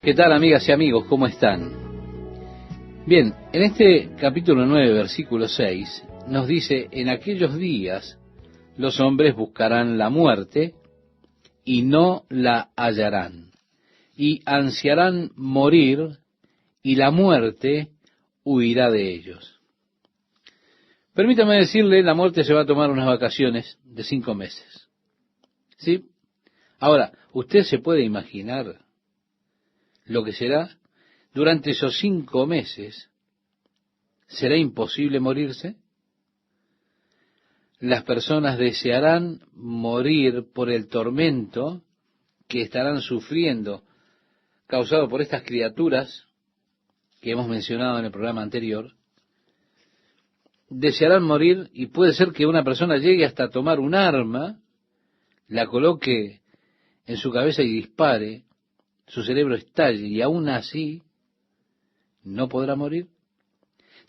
¿Qué tal, amigas y amigos? ¿Cómo están? Bien, en este capítulo 9, versículo 6, nos dice: en aquellos días los hombres buscarán la muerte y no la hallarán, y ansiarán morir, y la muerte huirá de ellos. Permítame decirle, la muerte se va a tomar unas vacaciones de 5 meses. ¿Sí? Ahora, ¿usted se puede imaginar lo que será? Durante esos 5 meses, ¿será imposible morirse? Las personas desearán morir por el tormento que estarán sufriendo, causado por estas criaturas que hemos mencionado en el programa anterior. Desearán morir, y puede ser que una persona llegue hasta tomar un arma, la coloque en su cabeza y dispare, su cerebro estalle, y aún así no podrá morir.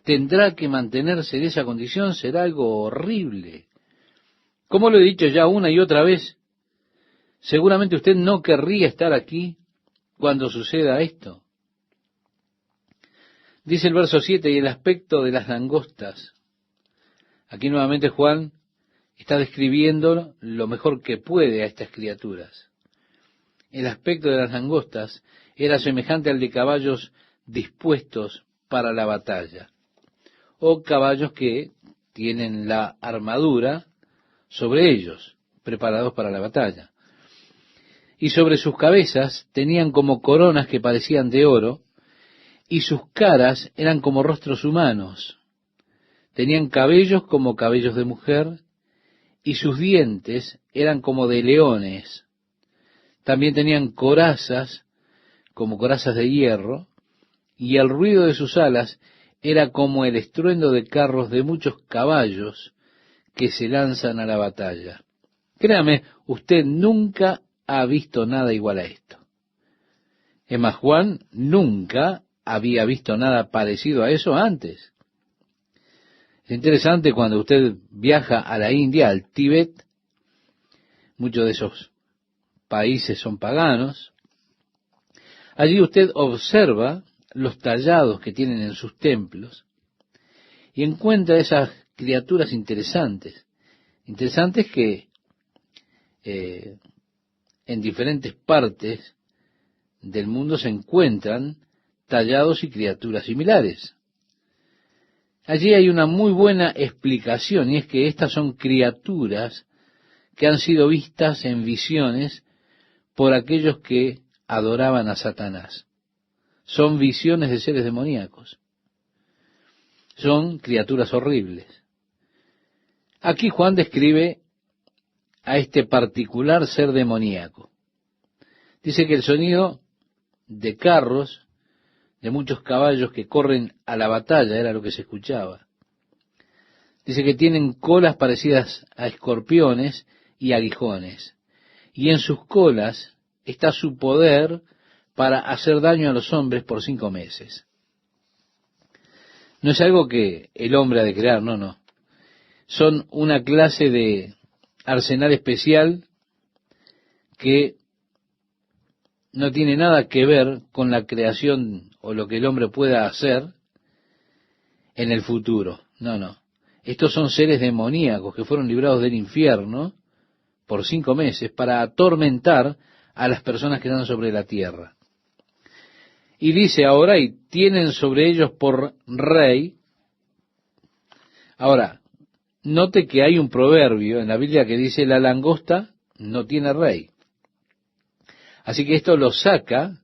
Tendrá que mantenerse en esa condición. Será algo horrible. Como lo he dicho ya una y otra vez, seguramente usted no querría estar aquí cuando suceda esto. Dice el verso 7, y el aspecto de las langostas. Aquí nuevamente Juan está describiendo lo mejor que puede a estas criaturas. El aspecto de las langostas era semejante al de caballos dispuestos para la batalla, o caballos que tienen la armadura sobre ellos, preparados para la batalla. Y sobre sus cabezas tenían como coronas que parecían de oro, y sus caras eran como rostros humanos. Tenían cabellos como cabellos de mujer, y sus dientes eran como de leones. También tenían corazas, como corazas de hierro, y el ruido de sus alas era como el estruendo de carros de muchos caballos que se lanzan a la batalla. Créame, usted nunca ha visto nada igual a esto. Es más, Juan nunca había visto nada parecido a eso antes. Es interesante cuando usted viaja a la India, al Tíbet. Muchos de esos países son paganos. Allí usted observa los tallados que tienen en sus templos y encuentra esas criaturas interesantes que en diferentes partes del mundo se encuentran tallados y criaturas similares. Allí hay una muy buena explicación, y es que estas son criaturas que han sido vistas en visiones por aquellos que adoraban a Satanás. Son visiones de seres demoníacos. Son criaturas horribles. Aquí Juan describe a este particular ser demoníaco. Dice que el sonido de carros, de muchos caballos que corren a la batalla, era lo que se escuchaba. Dice que tienen colas parecidas a escorpiones y aguijones, y en sus colas está su poder para hacer daño a los hombres por 5 meses. No es algo que el hombre ha de crear, no. Son una clase de arsenal especial que no tiene nada que ver con la creación o lo que el hombre pueda hacer en el futuro. No. Estos son seres demoníacos que fueron librados del infierno por 5 meses para atormentar a las personas que están sobre la tierra. Y dice ahora, y tienen sobre ellos por rey. Ahora, note que hay un proverbio en la Biblia que dice: la langosta no tiene rey. Así que esto lo saca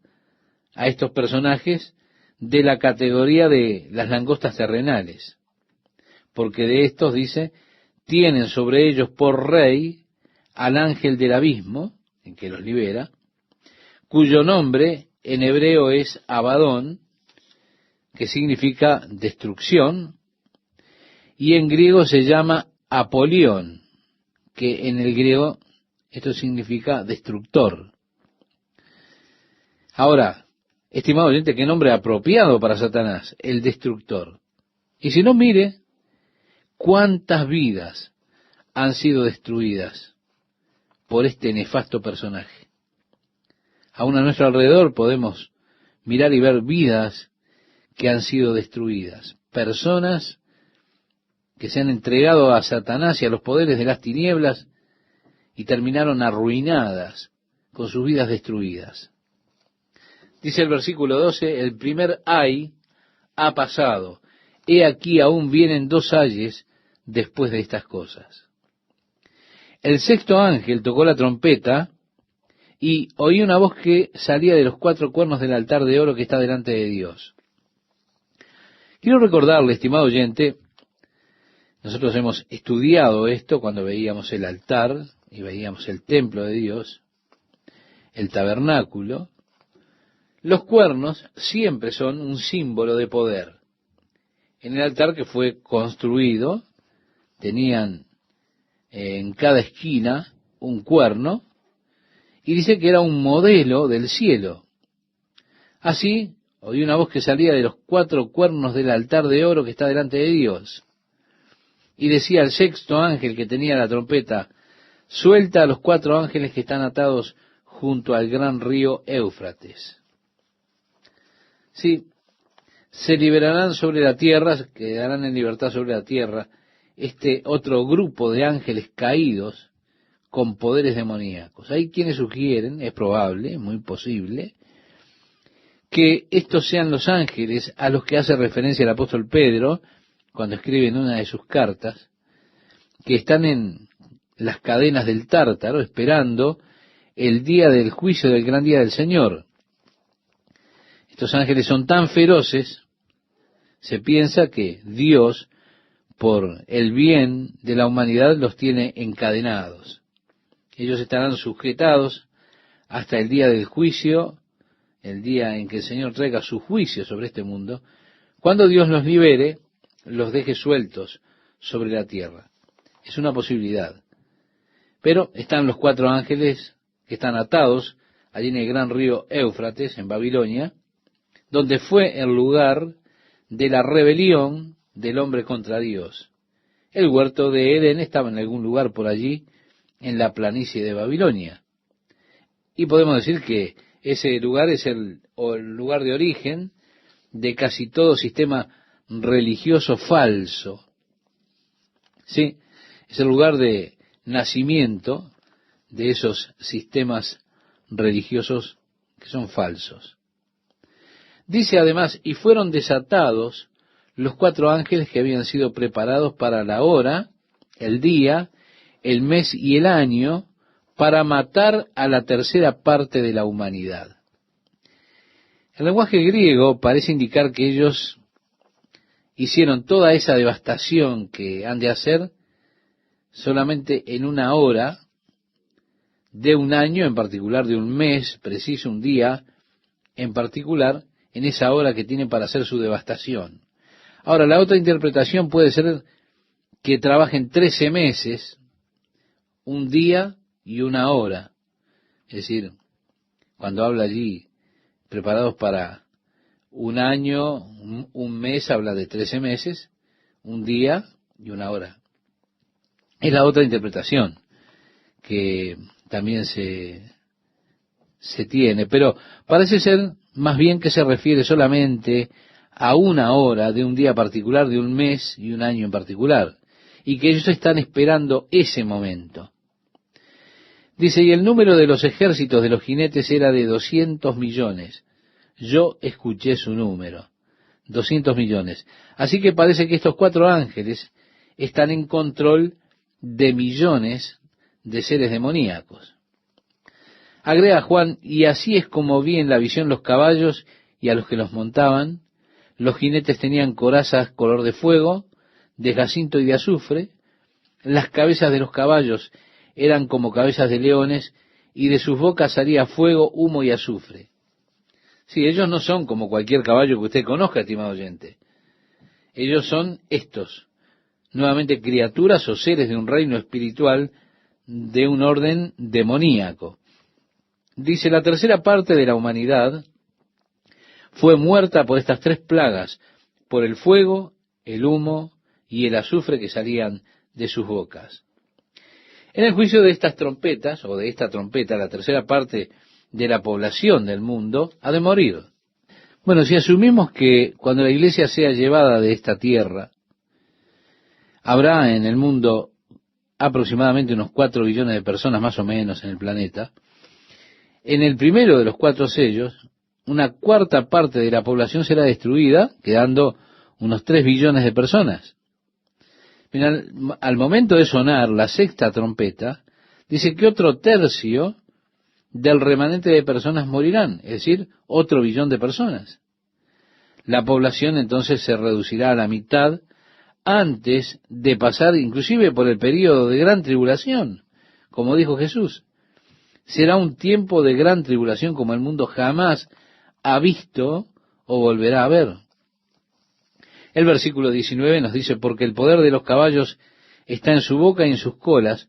a estos personajes de la categoría de las langostas terrenales, porque de estos dice: tienen sobre ellos por rey al ángel del abismo, en que los libera, cuyo nombre en hebreo es Abadón, que significa destrucción, y en griego se llama Apolión, que en el griego esto significa destructor. Ahora, estimado oyente, qué nombre apropiado para Satanás, el destructor. Y si no, mire cuántas vidas han sido destruidas por este nefasto personaje. Aún a nuestro alrededor podemos mirar y ver vidas que han sido destruidas, personas que se han entregado a Satanás y a los poderes de las tinieblas y terminaron arruinadas, con sus vidas destruidas. Dice el versículo 12, el primer ay ha pasado, he aquí aún vienen dos ayes después de estas cosas. El sexto ángel tocó la trompeta y oí una voz que salía de los cuatro cuernos del altar de oro que está delante de Dios. Quiero recordarle, estimado oyente, nosotros hemos estudiado esto cuando veíamos el altar y veíamos el templo de Dios, el tabernáculo. Los cuernos siempre son un símbolo de poder. En el altar que fue construido, tenían en cada esquina un cuerno, y dice que era un modelo del cielo. Así, oí una voz que salía de los cuatro cuernos del altar de oro que está delante de Dios. Y decía al sexto ángel que tenía la trompeta, suelta a los cuatro ángeles que están atados junto al gran río Éufrates. Sí, se liberarán sobre la tierra, quedarán en libertad sobre la tierra, este otro grupo de ángeles caídos con poderes demoníacos. Hay quienes sugieren, es probable, muy posible, que estos sean los ángeles a los que hace referencia el apóstol Pedro cuando escribe en una de sus cartas, que están en las cadenas del Tártaro esperando el día del juicio del gran día del Señor. Estos ángeles son tan feroces, se piensa que Dios, por el bien de la humanidad, los tiene encadenados. Ellos estarán sujetados hasta el día del juicio, el día en que el Señor traiga su juicio sobre este mundo. Cuando Dios los libere, los deje sueltos sobre la tierra. Es una posibilidad. Pero están los cuatro ángeles que están atados allí en el gran río Éufrates, en Babilonia, donde fue el lugar de la rebelión del hombre contra Dios. El huerto de Edén estaba en algún lugar por allí, en la planicie de Babilonia. Y podemos decir que ese lugar es el lugar de origen de casi todo sistema religioso falso. Sí, es el lugar de nacimiento de esos sistemas religiosos que son falsos. Dice además, y fueron desatados los cuatro ángeles que habían sido preparados para la hora, el día, el mes y el año, para matar a la tercera parte de la humanidad. El lenguaje griego parece indicar que ellos hicieron toda esa devastación que han de hacer solamente en una hora de un año, en particular de un mes preciso, un día en particular, en esa hora que tienen para hacer su devastación. Ahora, la otra interpretación puede ser que trabajen 13 meses, un día y una hora. Es decir, cuando habla allí, preparados para un año, un mes, habla de 13 meses, un día y una hora. Es la otra interpretación que también se tiene, pero parece ser más bien que se refiere solamente a una hora de un día particular, de un mes y un año en particular, y que ellos están esperando ese momento. Dice, y el número de los ejércitos de los jinetes era de 200 millones. Yo escuché su número, 200 millones. Así que parece que estos cuatro ángeles están en control de millones de seres demoníacos. Agrega Juan, y así es como vi en la visión los caballos y a los que los montaban. Los jinetes tenían corazas color de fuego, de jacinto y de azufre. Las cabezas de los caballos eran como cabezas de leones, y de sus bocas salía fuego, humo y azufre. Sí, ellos no son como cualquier caballo que usted conozca, estimado oyente. Ellos son estos, nuevamente criaturas o seres de un reino espiritual de un orden demoníaco. Dice, la tercera parte de la humanidad fue muerta por estas tres plagas, por el fuego, el humo y el azufre que salían de sus bocas. En el juicio de estas trompetas, o de esta trompeta, la tercera parte de la población del mundo ha de morir. Bueno, si asumimos que cuando la iglesia sea llevada de esta tierra, habrá en el mundo aproximadamente unos 4 billones de personas más o menos en el planeta, en el primero de los 4 sellos, una cuarta parte de la población será destruida, quedando unos 3 billones de personas. Mira, al momento de sonar la sexta trompeta, dice que otro tercio del remanente de personas morirán, es decir, otro billón de personas. La población entonces se reducirá a la mitad antes de pasar inclusive por el período de gran tribulación, como dijo Jesús. Será un tiempo de gran tribulación como el mundo jamás ha visto o volverá a ver. El versículo 19 nos dice, porque el poder de los caballos está en su boca y en sus colas,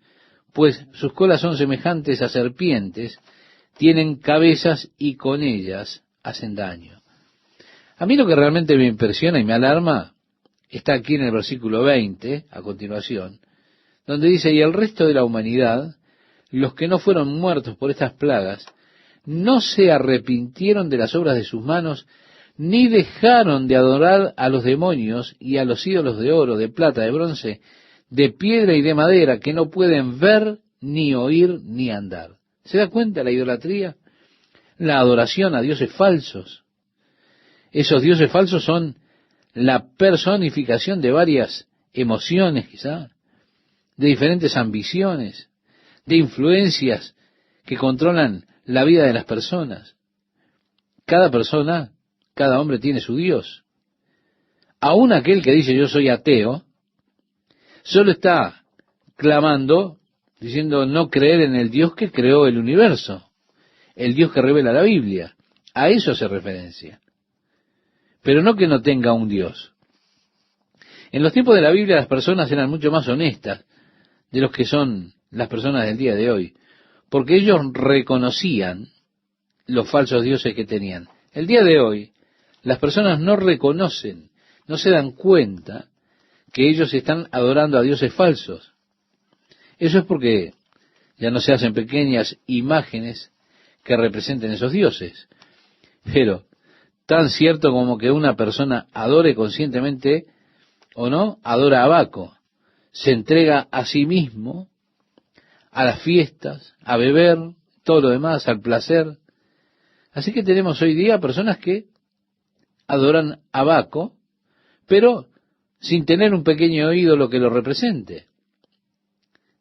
pues sus colas son semejantes a serpientes, tienen cabezas y con ellas hacen daño. A mí lo que realmente me impresiona y me alarma está aquí en el versículo 20, a continuación, donde dice, y el resto de la humanidad, los que no fueron muertos por estas plagas, no se arrepintieron de las obras de sus manos, ni dejaron de adorar a los demonios y a los ídolos de oro, de plata, de bronce, de piedra y de madera, que no pueden ver, ni oír, ni andar. ¿Se da cuenta la idolatría? La adoración a dioses falsos. Esos dioses falsos son la personificación de varias emociones, quizá, de diferentes ambiciones, de influencias que controlan la vida de las personas. Cada persona, cada hombre tiene su Dios. Aún aquel que dice yo soy ateo, solo está clamando, diciendo no creer en el Dios que creó el universo, el Dios que revela la Biblia. A eso hace referencia. Pero no que no tenga un Dios. En los tiempos de la Biblia las personas eran mucho más honestas de los que son las personas del día de hoy, porque ellos reconocían los falsos dioses que tenían. El día de hoy, las personas no reconocen, no se dan cuenta que ellos están adorando a dioses falsos. Eso es porque ya no se hacen pequeñas imágenes que representen esos dioses. Pero tan cierto como que una persona adore conscientemente o no, adora a Baco, se entrega a sí mismo, a las fiestas, a beber, todo lo demás, al placer. Así que tenemos hoy día personas que adoran a Baco, pero sin tener un pequeño ídolo que lo represente.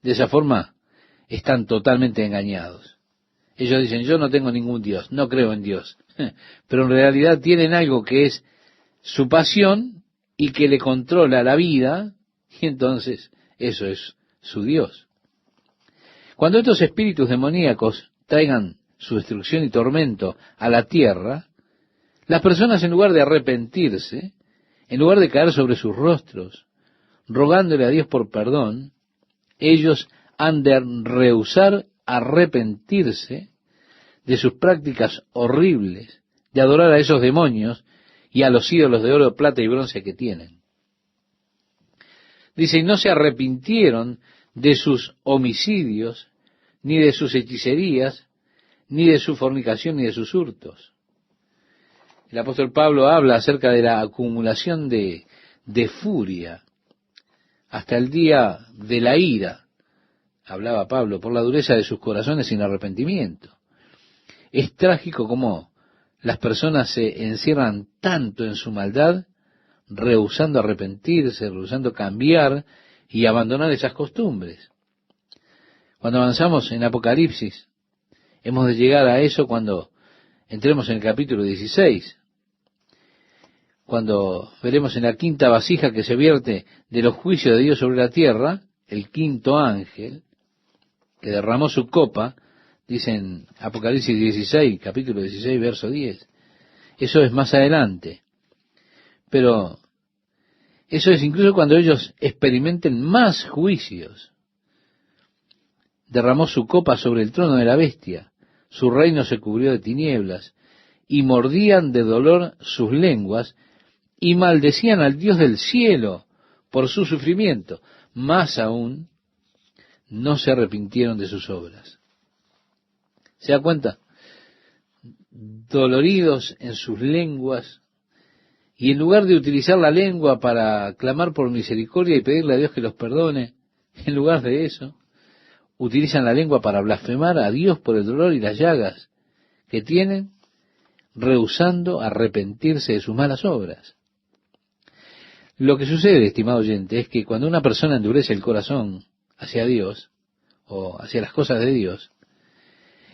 De esa forma están totalmente engañados. Ellos dicen, yo no tengo ningún Dios, no creo en Dios. Pero en realidad tienen algo que es su pasión y que le controla la vida, y entonces eso es su Dios. Cuando estos espíritus demoníacos traigan su destrucción y tormento a la tierra, las personas en lugar de arrepentirse, en lugar de caer sobre sus rostros, rogándole a Dios por perdón, ellos han de rehusar arrepentirse de sus prácticas horribles, de adorar a esos demonios y a los ídolos de oro, plata y bronce que tienen. Dice, y no se arrepintieron de sus homicidios, ni de sus hechicerías, ni de su fornicación, ni de sus hurtos. El apóstol Pablo habla acerca de la acumulación de furia hasta el día de la ira. Hablaba Pablo por la dureza de sus corazones sin arrepentimiento. Es trágico cómo las personas se encierran tanto en su maldad, rehusando arrepentirse, rehusando cambiar y abandonar esas costumbres. Cuando avanzamos en Apocalipsis, hemos de llegar a eso cuando entremos en el capítulo 16, cuando veremos en la quinta vasija que se vierte de los juicios de Dios sobre la tierra, el quinto ángel, que derramó su copa, dice en Apocalipsis 16, capítulo 16, verso 10. Eso es más adelante. Pero eso es incluso cuando ellos experimenten más juicios. Derramó su copa sobre el trono de la bestia, su reino se cubrió de tinieblas, y mordían de dolor sus lenguas, y maldecían al Dios del cielo por su sufrimiento. Más aún, no se arrepintieron de sus obras. ¿Se da cuenta? doloridos en sus lenguas, y en lugar de utilizar la lengua para clamar por misericordia y pedirle a Dios que los perdone, en lugar de eso, utilizan la lengua para blasfemar a Dios por el dolor y las llagas que tienen, rehusando arrepentirse de sus malas obras. Lo que sucede, estimado oyente, es que cuando una persona endurece el corazón hacia Dios, o hacia las cosas de Dios,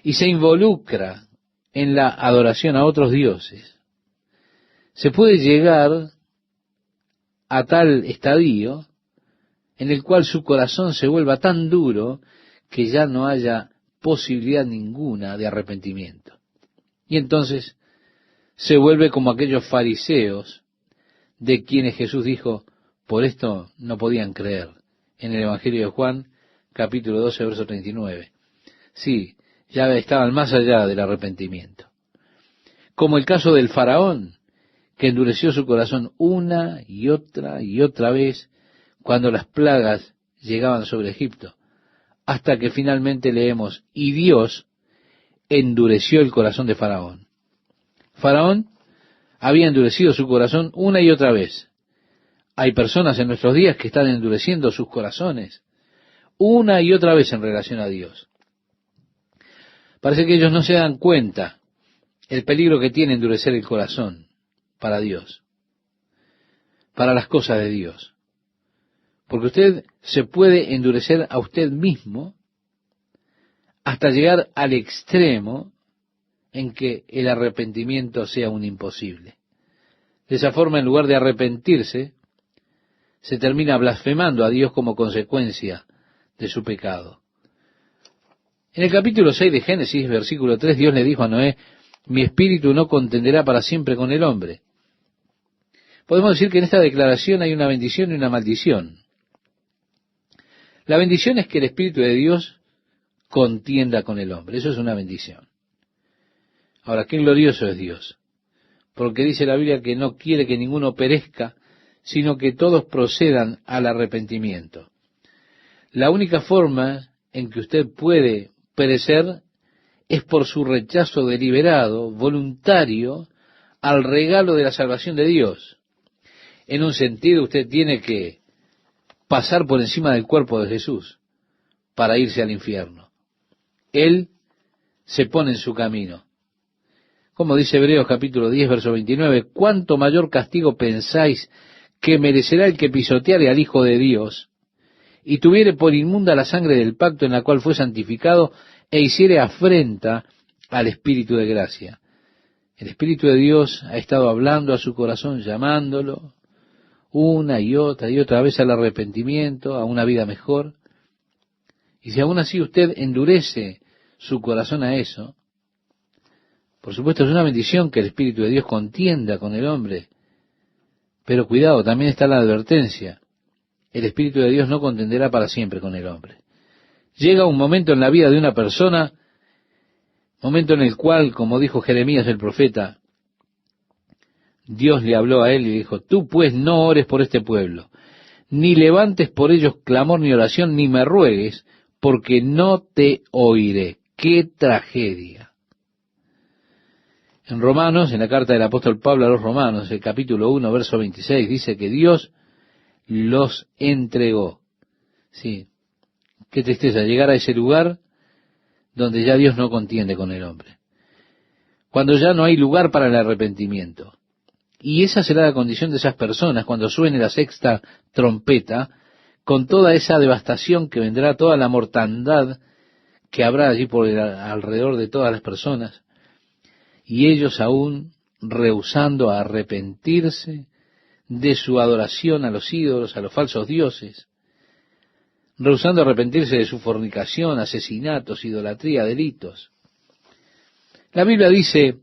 y se involucra en la adoración a otros dioses, se puede llegar a tal estadio en el cual su corazón se vuelva tan duro que ya no haya posibilidad ninguna de arrepentimiento. Y entonces se vuelve como aquellos fariseos de quienes Jesús dijo, por esto no podían creer, en el Evangelio de Juan, capítulo 12, verso 39. Sí, ya estaban más allá del arrepentimiento. Como el caso del faraón, que endureció su corazón una y otra vez cuando las plagas llegaban sobre Egipto, hasta que finalmente leemos, y Dios endureció el corazón de Faraón. Faraón había endurecido su corazón una y otra vez. Hay personas en nuestros días que están endureciendo sus corazones una y otra vez en relación a Dios. Parece que ellos no se dan cuenta el peligro que tiene endurecer el corazón para Dios, para las cosas de Dios. Porque usted se puede endurecer a usted mismo hasta llegar al extremo en que el arrepentimiento sea un imposible. De esa forma, en lugar de arrepentirse, se termina blasfemando a Dios como consecuencia de su pecado. En el capítulo 6 de Génesis, versículo 3, Dios le dijo a Noé, mi espíritu no contenderá para siempre con el hombre. Podemos decir que en esta declaración hay una bendición y una maldición. La bendición es que el Espíritu de Dios contienda con el hombre. Eso es una bendición. Ahora, qué glorioso es Dios, porque dice la Biblia que no quiere que ninguno perezca, sino que todos procedan al arrepentimiento. La única forma en que usted puede perecer es por su rechazo deliberado, voluntario, al regalo de la salvación de Dios. En un sentido, usted tiene que pasar por encima del cuerpo de Jesús para irse al infierno. Él se pone en su camino. Como dice Hebreos capítulo 10, verso 29, ¿cuánto mayor castigo pensáis que merecerá el que pisoteare al Hijo de Dios y tuviere por inmunda la sangre del pacto en la cual fue santificado e hiciere afrenta al Espíritu de gracia? El Espíritu de Dios ha estado hablando a su corazón, llamándolo una y otra vez al arrepentimiento, a una vida mejor. Y si aún así usted endurece su corazón a eso, por supuesto es una bendición que el Espíritu de Dios contienda con el hombre. Pero cuidado, también está la advertencia. El Espíritu de Dios no contenderá para siempre con el hombre. Llega un momento en la vida de una persona, momento en el cual, como dijo Jeremías el profeta, Dios le habló a él y le dijo, tú pues no ores por este pueblo, ni levantes por ellos clamor ni oración, ni me ruegues, porque no te oiré. ¡Qué tragedia! En Romanos, en la carta del apóstol Pablo a los Romanos, el capítulo 1, verso 26, dice que Dios los entregó. Sí, qué tristeza llegar a ese lugar donde ya Dios no contiende con el hombre. Cuando ya no hay lugar para el arrepentimiento. Y esa será la condición de esas personas cuando suene la sexta trompeta, con toda esa devastación que vendrá, toda la mortandad que habrá allí por alrededor de todas las personas, y ellos aún rehusando a arrepentirse de su adoración a los ídolos, a los falsos dioses, rehusando a arrepentirse de su fornicación, asesinatos, idolatría, delitos. La Biblia dice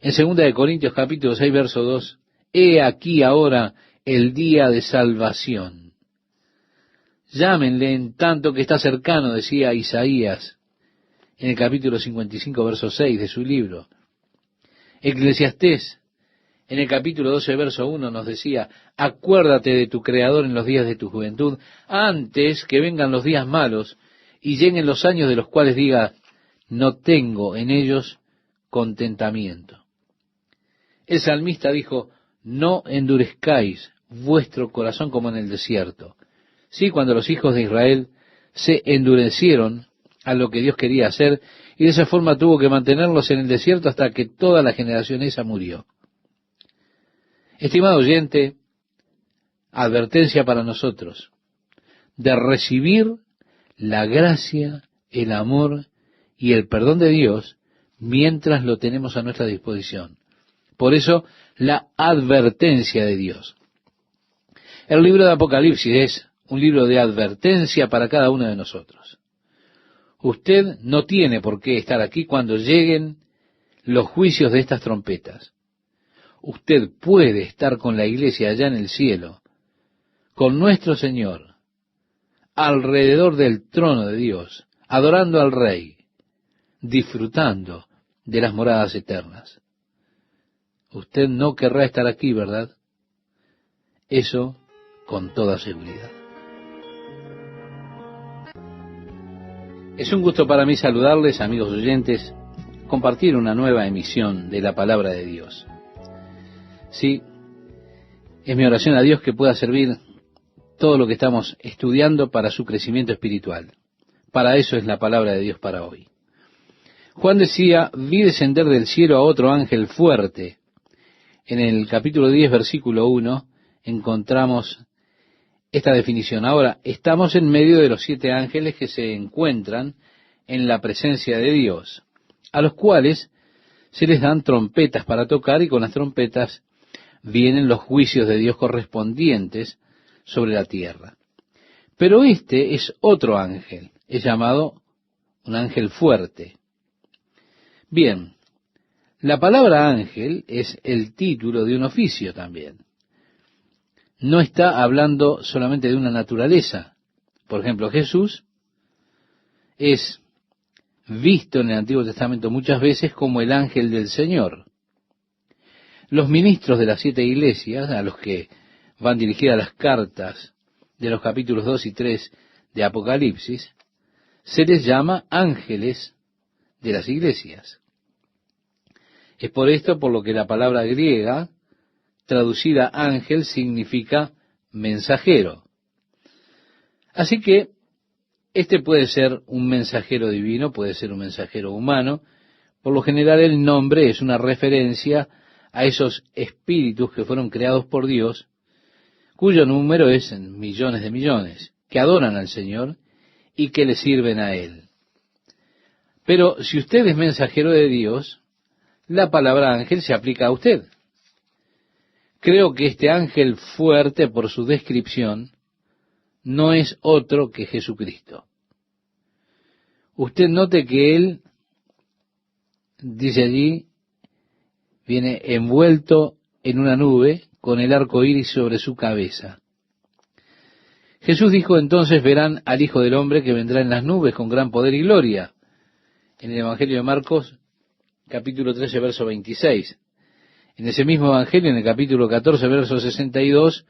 en 2 de Corintios capítulo 6, verso 2, he aquí ahora el día de salvación. Llámenle en tanto que está cercano, decía Isaías en el capítulo 55, verso 6 de su libro. Eclesiastés en el capítulo 12, verso 1 nos decía, acuérdate de tu Creador en los días de tu juventud, antes que vengan los días malos y lleguen los años de los cuales diga, no tengo en ellos contentamiento. El salmista dijo, no endurezcáis vuestro corazón como en el desierto. Sí, cuando los hijos de Israel se endurecieron a lo que Dios quería hacer, y de esa forma tuvo que mantenerlos en el desierto hasta que toda la generación esa murió. Estimado oyente, advertencia para nosotros de recibir la gracia, el amor y el perdón de Dios mientras lo tenemos a nuestra disposición. Por eso, la advertencia de Dios. El libro de Apocalipsis es un libro de advertencia para cada uno de nosotros. Usted no tiene por qué estar aquí cuando lleguen los juicios de estas trompetas. Usted puede estar con la iglesia allá en el cielo, con nuestro Señor, alrededor del trono de Dios, adorando al Rey, disfrutando de las moradas eternas. Usted no querrá estar aquí, ¿verdad? Eso con toda seguridad. Es un gusto para mí saludarles, amigos oyentes, compartir una nueva emisión de la Palabra de Dios. Sí, es mi oración a Dios que pueda servir todo lo que estamos estudiando para su crecimiento espiritual. Para eso es la Palabra de Dios para hoy. Juan decía, vi descender del cielo a otro ángel fuerte. En el capítulo 10, versículo 1, encontramos esta definición. Ahora, estamos en medio de los 7 ángeles que se encuentran en la presencia de Dios, a los cuales se les dan trompetas para tocar, y con las trompetas vienen los juicios de Dios correspondientes sobre la tierra. Pero este es otro ángel, es llamado un ángel fuerte. Bien, la palabra ángel es el título de un oficio también. No está hablando solamente de una naturaleza. Por ejemplo, Jesús es visto en el Antiguo Testamento muchas veces como el ángel del Señor. Los ministros de las 7 iglesias, a los que van dirigidas las cartas de los capítulos 2 y 3 de Apocalipsis, se les llama ángeles de las iglesias. Es por esto por lo que la palabra griega, traducida ángel, significa mensajero. Así que este puede ser un mensajero divino, puede ser un mensajero humano. Por lo general el nombre es una referencia a esos espíritus que fueron creados por Dios, cuyo número es en millones de millones, que adoran al Señor y que le sirven a Él. Pero si usted es mensajero de Dios, la palabra ángel se aplica a usted. Creo que este ángel fuerte, por su descripción, no es otro que Jesucristo. Usted note que él, dice allí, viene envuelto en una nube con el arco iris sobre su cabeza. Jesús dijo entonces, verán al Hijo del Hombre que vendrá en las nubes con gran poder y gloria. En el Evangelio de Marcos, capítulo 13, verso 26. En ese mismo Evangelio, en el capítulo 14, verso 62,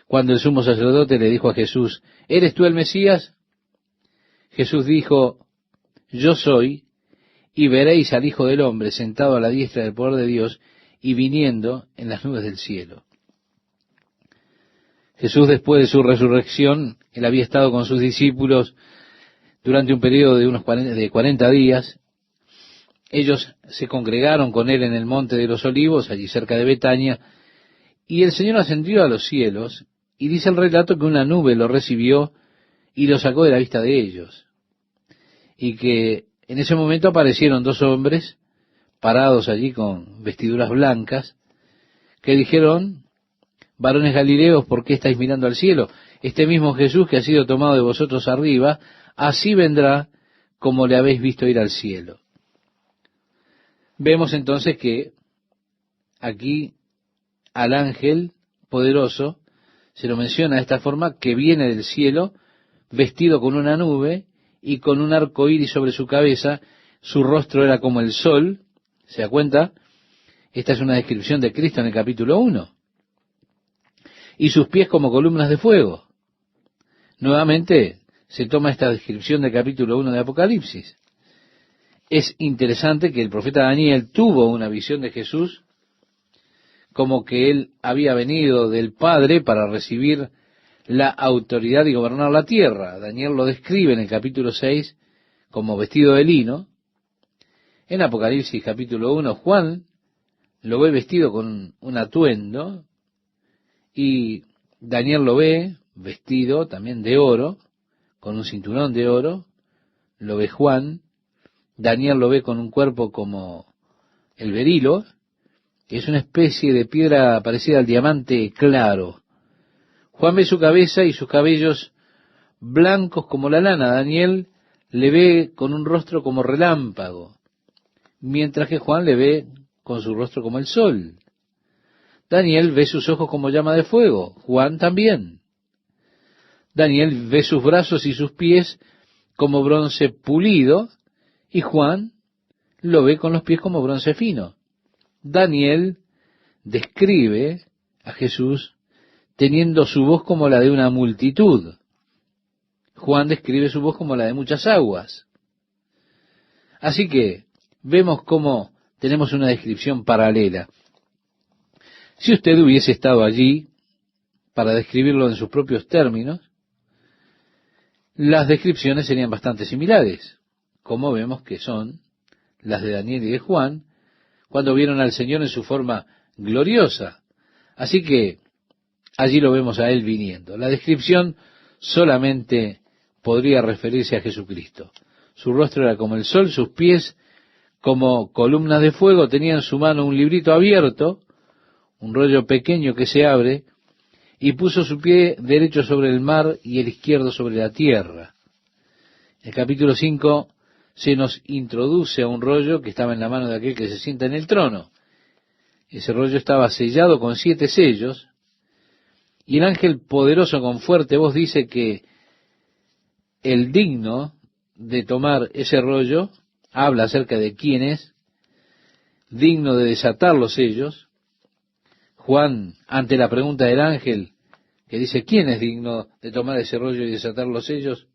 cuando el sumo sacerdote le dijo a Jesús, ¿eres tú el Mesías? Jesús dijo, yo soy, y veréis al Hijo del Hombre sentado a la diestra del poder de Dios y viniendo en las nubes del cielo. Jesús, después de su resurrección, él había estado con sus discípulos durante un periodo de unos 40 días. Ellos se congregaron con él en el Monte de los Olivos, allí cerca de Betania, y el Señor ascendió a los cielos, y dice el relato que una nube lo recibió y lo sacó de la vista de ellos. Y que en ese momento aparecieron 2 hombres parados allí con vestiduras blancas, que dijeron, varones galileos, ¿por qué estáis mirando al cielo? Este mismo Jesús que ha sido tomado de vosotros arriba, así vendrá como le habéis visto ir al cielo. Vemos entonces que aquí al ángel poderoso se lo menciona de esta forma, que viene del cielo, vestido con una nube y con un arco iris sobre su cabeza. Su rostro era como el sol. ¿Se da cuenta? Esta es una descripción de Cristo en el capítulo 1. Y sus pies como columnas de fuego. Nuevamente se toma esta descripción del capítulo 1 de Apocalipsis. Es interesante que el profeta Daniel tuvo una visión de Jesús como que él había venido del Padre para recibir la autoridad y gobernar la tierra. Daniel lo describe en el capítulo 6 como vestido de lino. En Apocalipsis capítulo 1, Juan lo ve vestido con un atuendo, y Daniel lo ve vestido también de oro, con un cinturón de oro. Lo ve Juan. Daniel lo ve con un cuerpo como el berilo, que es una especie de piedra parecida al diamante claro. Juan ve su cabeza y sus cabellos blancos como la lana. Daniel le ve con un rostro como relámpago, mientras que Juan le ve con su rostro como el sol. Daniel ve sus ojos como llama de fuego, Juan también. Daniel ve sus brazos y sus pies como bronce pulido, y Juan lo ve con los pies como bronce fino. Daniel describe a Jesús teniendo su voz como la de una multitud. Juan describe su voz como la de muchas aguas. Así que vemos cómo tenemos una descripción paralela. Si usted hubiese estado allí para describirlo en sus propios términos, las descripciones serían bastante similares, como vemos que son las de Daniel y de Juan, cuando vieron al Señor en su forma gloriosa. Así que allí lo vemos a Él viniendo. La descripción solamente podría referirse a Jesucristo. Su rostro era como el sol, sus pies como columnas de fuego, tenía en su mano un librito abierto, un rollo pequeño que se abre, y puso su pie derecho sobre el mar y el izquierdo sobre la tierra. En el capítulo 5 se nos introduce a un rollo que estaba en la mano de aquel que se sienta en el trono. Ese rollo estaba sellado con 7 sellos, y el ángel poderoso con fuerte voz dice que el digno de tomar ese rollo, habla acerca de quién es digno de desatar los sellos. Juan, ante la pregunta del ángel, que dice, ¿quién es digno de tomar ese rollo y desatar los sellos?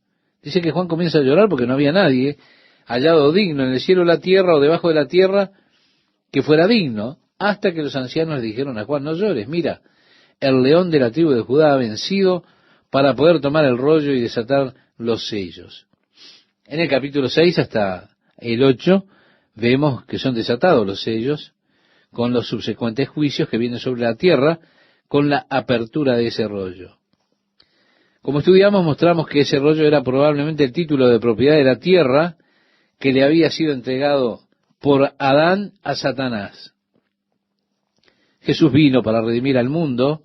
Dice que Juan comienza a llorar porque no había nadie hallado digno en el cielo, la tierra o debajo de la tierra que fuera digno, hasta que los ancianos le dijeron a Juan, no llores, mira, el león de la tribu de Judá ha vencido para poder tomar el rollo y desatar los sellos. En el capítulo 6 hasta el 8 vemos que son desatados los sellos con los subsecuentes juicios que vienen sobre la tierra con la apertura de ese rollo. Como estudiamos, mostramos que ese rollo era probablemente el título de propiedad de la tierra que le había sido entregado por Adán a Satanás. Jesús vino para redimir al mundo,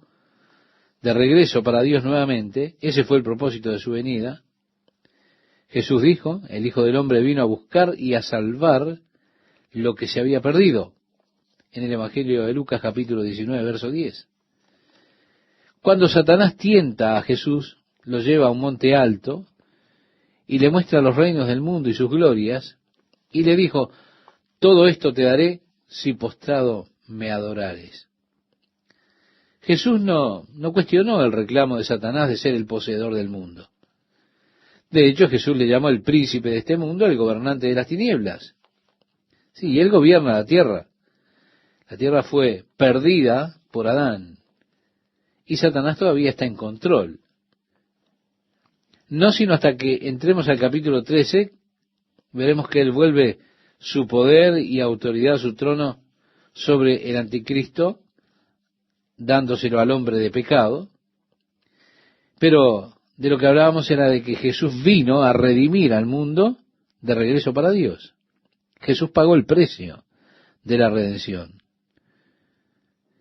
de regreso para Dios nuevamente. Ese fue el propósito de su venida. Jesús dijo, el Hijo del Hombre vino a buscar y a salvar lo que se había perdido, en el Evangelio de Lucas capítulo 19, verso 10. Cuando Satanás tienta a Jesús, lo lleva a un monte alto y le muestra los reinos del mundo y sus glorias, y le dijo, todo esto te daré si postrado me adorares. Jesús no cuestionó el reclamo de Satanás de ser el poseedor del mundo. De hecho, Jesús le llamó el príncipe de este mundo, el gobernante de las tinieblas. Sí, él gobierna la tierra. La tierra fue perdida por Adán, y Satanás todavía está en control. No sino hasta que entremos al capítulo 13, veremos que él vuelve su poder y autoridad a su trono sobre el anticristo, dándoselo al hombre de pecado. Pero de lo que hablábamos era de que Jesús vino a redimir al mundo de regreso para Dios. Jesús pagó el precio de la redención.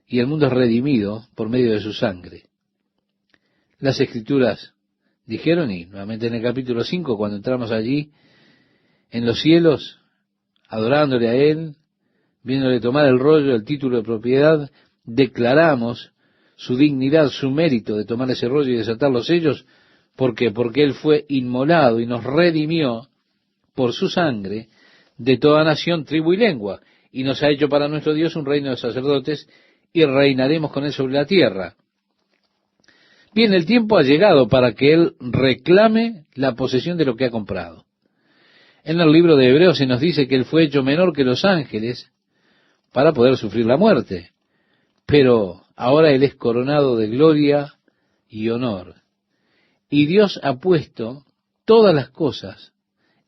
Y el mundo es redimido por medio de su sangre. Las Escrituras dijeron, y nuevamente en el capítulo 5, cuando entramos allí, en los cielos, adorándole a Él, viéndole tomar el rollo, el título de propiedad, declaramos su dignidad, su mérito de tomar ese rollo y desatar los sellos. ¿Por qué? Porque Él fue inmolado y nos redimió por su sangre de toda nación, tribu y lengua, y nos ha hecho para nuestro Dios un reino de sacerdotes, y reinaremos con Él sobre la tierra. Bien, el tiempo ha llegado para que Él reclame la posesión de lo que ha comprado. En el libro de Hebreos se nos dice que Él fue hecho menor que los ángeles para poder sufrir la muerte. Pero ahora Él es coronado de gloria y honor. Y Dios ha puesto todas las cosas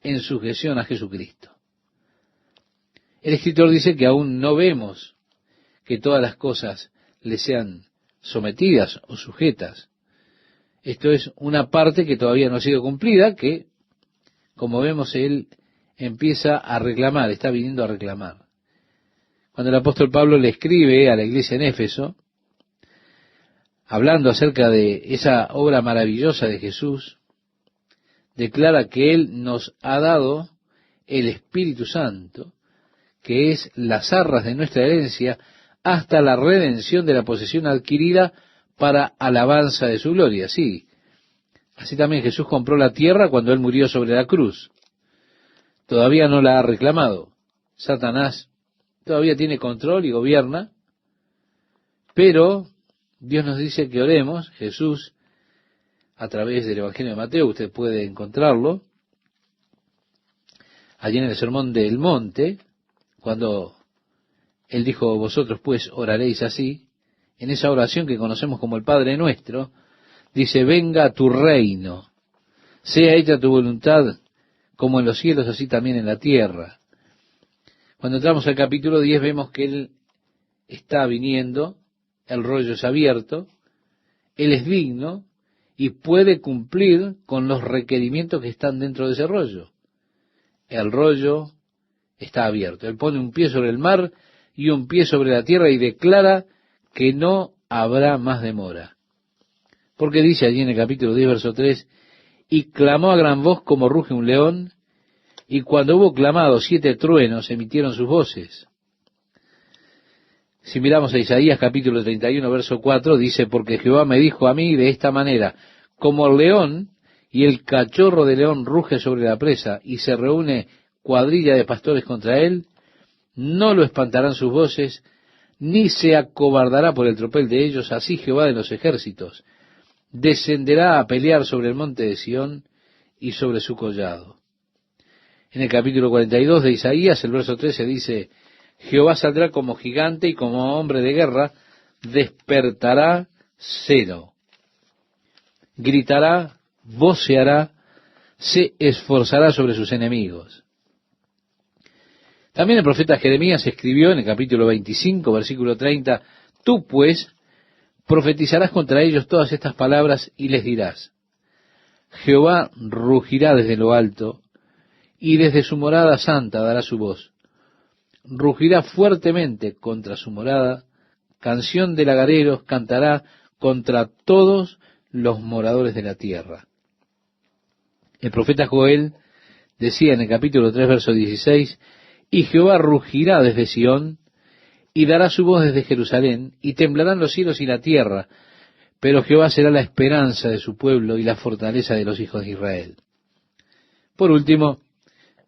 en sujeción a Jesucristo. El escritor dice que aún no vemos que todas las cosas le sean sometidas o sujetas. Esto es una parte que todavía no ha sido cumplida, que, como vemos, Él empieza a reclamar, está viniendo a reclamar. Cuando el apóstol Pablo le escribe a la iglesia en Éfeso, hablando acerca de esa obra maravillosa de Jesús, declara que Él nos ha dado el Espíritu Santo, que es las arras de nuestra herencia, hasta la redención de la posesión adquirida para alabanza de su gloria. Sí, así también Jesús compró la tierra cuando Él murió sobre la cruz. Todavía no la ha reclamado. Satanás todavía tiene control y gobierna, pero Dios nos dice que oremos. Jesús, a través del Evangelio de Mateo, usted puede encontrarlo, allí en el Sermón del Monte, cuando Él dijo, vosotros pues oraréis así, en esa oración que conocemos como el Padre Nuestro, dice, venga tu reino, sea hecha tu voluntad, como en los cielos, así también en la tierra. Cuando entramos al capítulo 10 vemos que Él está viniendo, el rollo es abierto, Él es digno y puede cumplir con los requerimientos que están dentro de ese rollo. El rollo está abierto. Él pone un pie sobre el mar y un pie sobre la tierra y declara que no habrá más demora. Porque dice allí en el capítulo 10, verso 3, y clamó a gran voz como ruge un león, y cuando hubo clamado 7 truenos emitieron sus voces. Si miramos a Isaías capítulo 31, verso 4, dice, porque Jehová me dijo a mí de esta manera, como el león y el cachorro de león ruge sobre la presa, y se reúne cuadrilla de pastores contra él, no lo espantarán sus voces, ni se acobardará por el tropel de ellos, así Jehová de los ejércitos descenderá a pelear sobre el monte de Sión y sobre su collado. En el capítulo 42 de Isaías, el verso 13 dice, Jehová saldrá como gigante y como hombre de guerra, despertará celo, gritará, voceará, se esforzará sobre sus enemigos. También el profeta Jeremías escribió en el capítulo 25, versículo 30, tú pues profetizarás contra ellos todas estas palabras y les dirás, Jehová rugirá desde lo alto y desde su morada santa dará su voz. Rugirá fuertemente contra su morada, canción de lagareros cantará contra todos los moradores de la tierra. El profeta Joel decía en el capítulo 3, verso 16, y Jehová rugirá desde Sión, y dará su voz desde Jerusalén, y temblarán los cielos y la tierra, pero Jehová será la esperanza de su pueblo y la fortaleza de los hijos de Israel. Por último,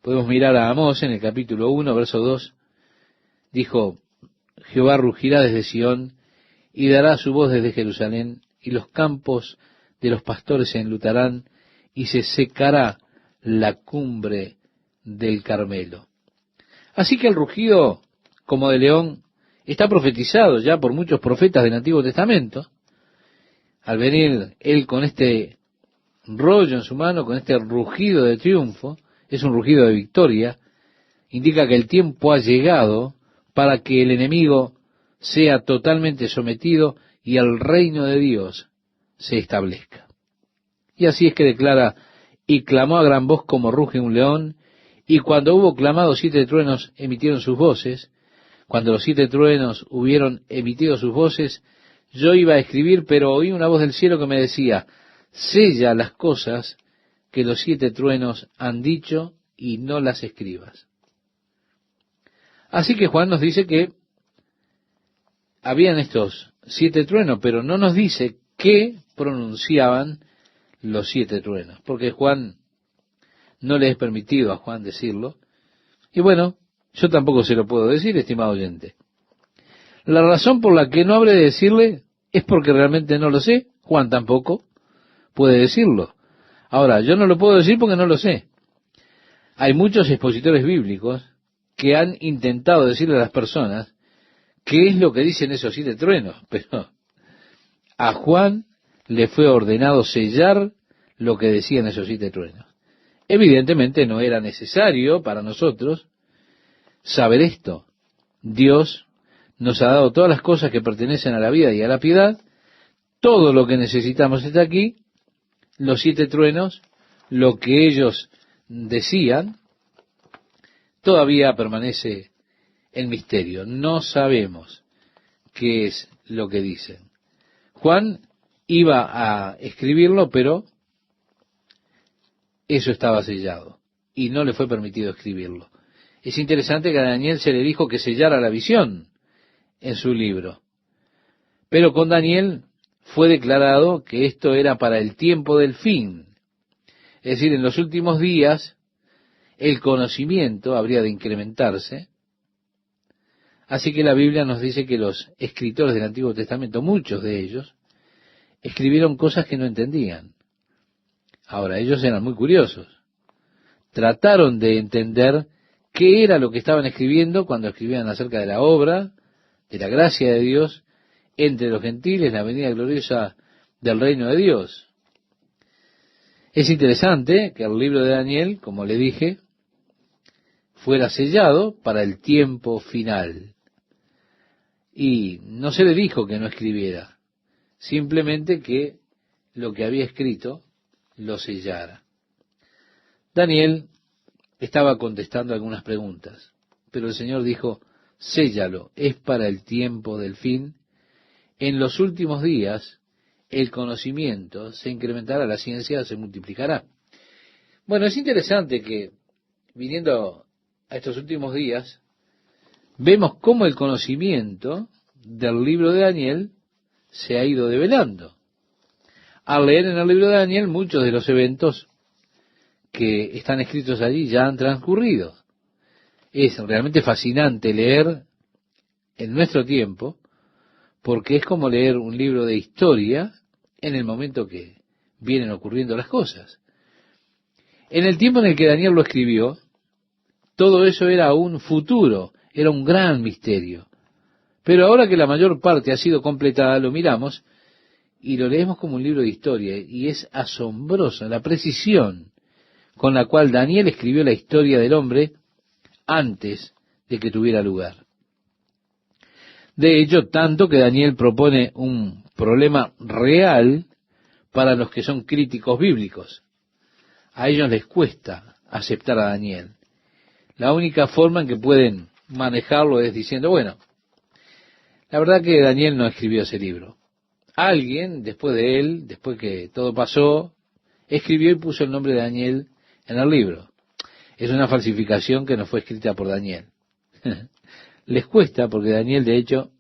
podemos mirar a Amós en el capítulo 1, verso 2, dijo, Jehová rugirá desde Sión, y dará su voz desde Jerusalén, y los campos de los pastores se enlutarán, y se secará la cumbre del Carmelo. Así que el rugido como de león está profetizado ya por muchos profetas del Antiguo Testamento. Al venir él con este rollo en su mano, con este rugido de triunfo, es un rugido de victoria, indica que el tiempo ha llegado para que el enemigo sea totalmente sometido y el reino de Dios se establezca. Y así es que declara, y clamó a gran voz como ruge un león, y cuando hubo clamado 7 truenos emitieron sus voces. Cuando los 7 truenos hubieron emitido sus voces, yo iba a escribir, pero oí una voz del cielo que me decía, sella las cosas que los 7 truenos han dicho y no las escribas. Así que Juan nos dice que habían estos 7 truenos, pero no nos dice qué pronunciaban los 7 truenos, porque Juan no le es permitido a Juan decirlo. Y bueno, yo tampoco se lo puedo decir, estimado oyente. La razón por la que no habré de decirle es porque realmente no lo sé. Juan tampoco puede decirlo. Ahora, yo no lo puedo decir porque no lo sé. Hay muchos expositores bíblicos que han intentado decirle a las personas qué es lo que dicen esos 7 truenos, pero a Juan le fue ordenado sellar lo que decían esos 7 truenos. Evidentemente no era necesario para nosotros saber esto. Dios nos ha dado todas las cosas que pertenecen a la vida y a la piedad. Todo lo que necesitamos está aquí. Los 7 truenos, lo que ellos decían, todavía permanece en misterio. No sabemos qué es lo que dicen. Juan iba a escribirlo, pero eso estaba sellado y no le fue permitido escribirlo. Es interesante que a Daniel se le dijo que sellara la visión en su libro, pero con Daniel fue declarado que esto era para el tiempo del fin. Es decir, en los últimos días el conocimiento habría de incrementarse. Así que la Biblia nos dice que los escritores del Antiguo Testamento, muchos de ellos, escribieron cosas que no entendían. Ahora, ellos eran muy curiosos. Trataron de entender qué era lo que estaban escribiendo cuando escribían acerca de la obra, de la gracia de Dios, entre los gentiles, la venida gloriosa del reino de Dios. Es interesante que el libro de Daniel, como le dije, fuera sellado para el tiempo final. Y no se le dijo que no escribiera, simplemente que lo que había escrito lo sellara. Daniel estaba contestando algunas preguntas, pero el Señor dijo, séllalo, es para el tiempo del fin. En los últimos días el conocimiento se incrementará, la ciencia se multiplicará. Bueno, es interesante que, viniendo a estos últimos días, vemos cómo el conocimiento del libro de Daniel se ha ido develando. Al leer en el libro de Daniel, muchos de los eventos que están escritos allí ya han transcurrido. Es realmente fascinante leer en nuestro tiempo, porque es como leer un libro de historia en el momento que vienen ocurriendo las cosas. En el tiempo en el que Daniel lo escribió, todo eso era un futuro, era un gran misterio. Pero ahora que la mayor parte ha sido completada, lo miramos y lo leemos como un libro de historia, y es asombrosa la precisión con la cual Daniel escribió la historia del hombre antes de que tuviera lugar. De hecho, tanto que Daniel propone un problema real para los que son críticos bíblicos. A ellos les cuesta aceptar a Daniel. La única forma en que pueden manejarlo es diciendo, bueno, la verdad que Daniel no escribió ese libro. Alguien, después de él, después que todo pasó, escribió y puso el nombre de Daniel en el libro. Es una falsificación que no fue escrita por Daniel. Les cuesta porque Daniel, de hecho,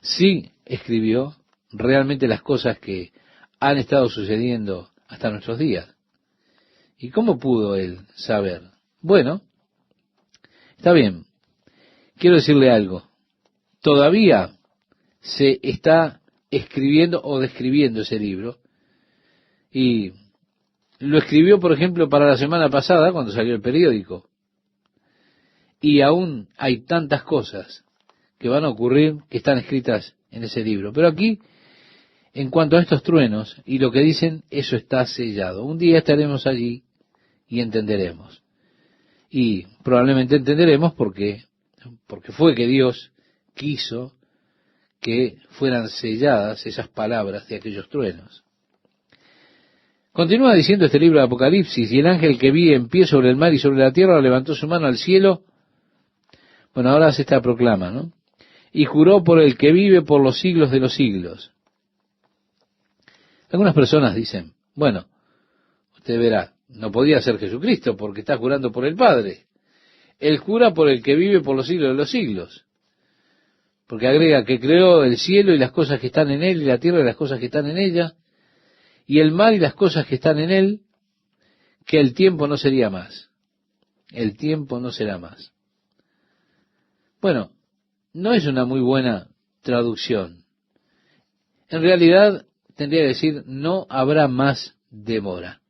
sí escribió realmente las cosas que han estado sucediendo hasta nuestros días. ¿Y cómo pudo él saber? Bueno, está bien. Quiero decirle algo. Todavía se está escribiendo o describiendo ese libro. Y lo escribió, por ejemplo, para la semana pasada, cuando salió el periódico. Y aún hay tantas cosas que van a ocurrir que están escritas en ese libro. Pero aquí, en cuanto a estos truenos y lo que dicen, eso está sellado. Un día estaremos allí y entenderemos. Y probablemente entenderemos porque fue que Dios quiso que fueran selladas esas palabras de aquellos truenos. Continúa diciendo este libro de Apocalipsis, y el ángel que vi en pie sobre el mar y sobre la tierra levantó su mano al cielo. Bueno, ahora hace esta proclama, ¿no? Y juró por el que vive por los siglos de los siglos. Algunas personas dicen, bueno, usted verá, no podía ser Jesucristo porque está jurando por el Padre. Él jura por el que vive por los siglos de los siglos. Porque agrega que creó el cielo y las cosas que están en él, y la tierra y las cosas que están en ella, y el mar y las cosas que están en él, que el tiempo no sería más. El tiempo no será más. Bueno, no es una muy buena traducción. En realidad, tendría que decir, no habrá más demora.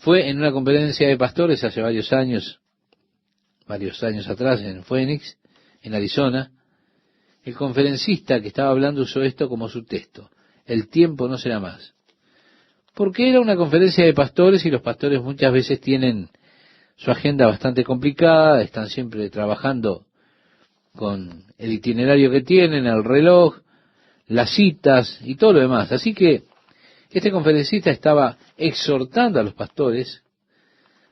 Fue en una conferencia de pastores hace varios años atrás, en Phoenix, en Arizona. El conferencista que estaba hablando usó esto como su texto: el tiempo no será más. Porque era una conferencia de pastores y los pastores muchas veces tienen su agenda bastante complicada, están siempre trabajando con el itinerario que tienen, el reloj, las citas y todo lo demás. Así que este conferencista estaba exhortando a los pastores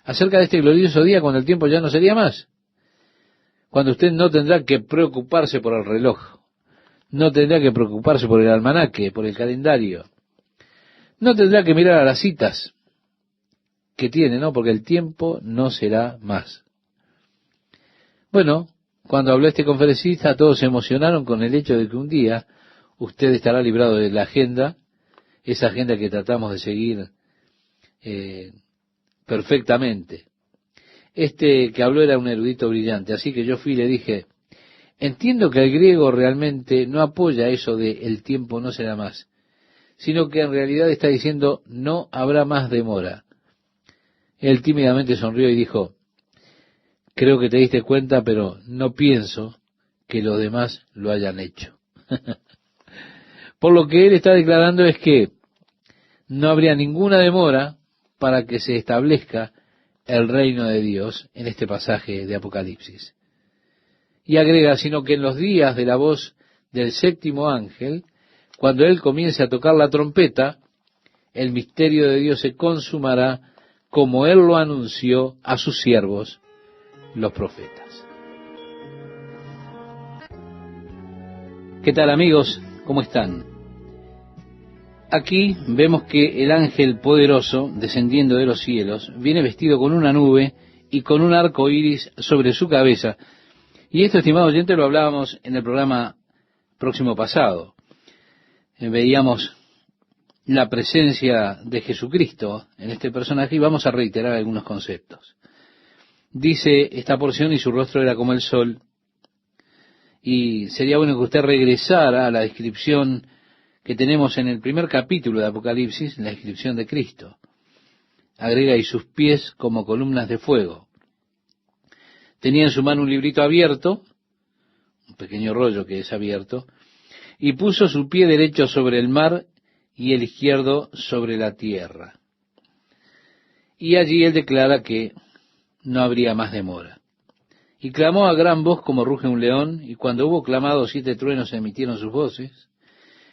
acerca de este glorioso día cuando el tiempo ya no sería más, cuando usted no tendrá que preocuparse por el reloj, no tendrá que preocuparse por el almanaque, por el calendario, no tendrá que mirar a las citas que tiene, ¿no? Porque el tiempo no será más. Bueno, cuando habló este conferencista, todos se emocionaron con el hecho de que un día usted estará librado de la agenda, esa agenda que tratamos de seguir perfectamente. Este que habló era un erudito brillante, así que yo fui y le dije: entiendo que el griego realmente no apoya eso de el tiempo no será más, sino que en realidad está diciendo no habrá más demora. Él tímidamente sonrió y dijo: creo que te diste cuenta, pero no pienso que los demás lo hayan hecho. Por lo que él está declarando es que no habría ninguna demora para que se establezca el reino de Dios en este pasaje de Apocalipsis. Y agrega: sino que en los días de la voz del séptimo ángel, cuando él comience a tocar la trompeta, el misterio de Dios se consumará como él lo anunció a sus siervos, los profetas. ¿Qué tal, amigos? ¿Cómo están? Aquí vemos que el ángel poderoso, descendiendo de los cielos, viene vestido con una nube y con un arco iris sobre su cabeza. Y esto, estimado oyente, lo hablábamos en el programa próximo pasado. Veíamos la presencia de Jesucristo en este personaje y vamos a reiterar algunos conceptos. Dice esta porción: y su rostro era como el sol. Y sería bueno que usted regresara a la descripción que tenemos en el primer capítulo de Apocalipsis, la descripción de Cristo. Agrega: y sus pies como columnas de fuego. Tenía en su mano un librito abierto, un pequeño rollo que es abierto, y puso su pie derecho sobre el mar y el izquierdo sobre la tierra. Y allí él declara que no habría más demora. Y clamó a gran voz como ruge un león, y cuando hubo clamado, 7 truenos emitieron sus voces.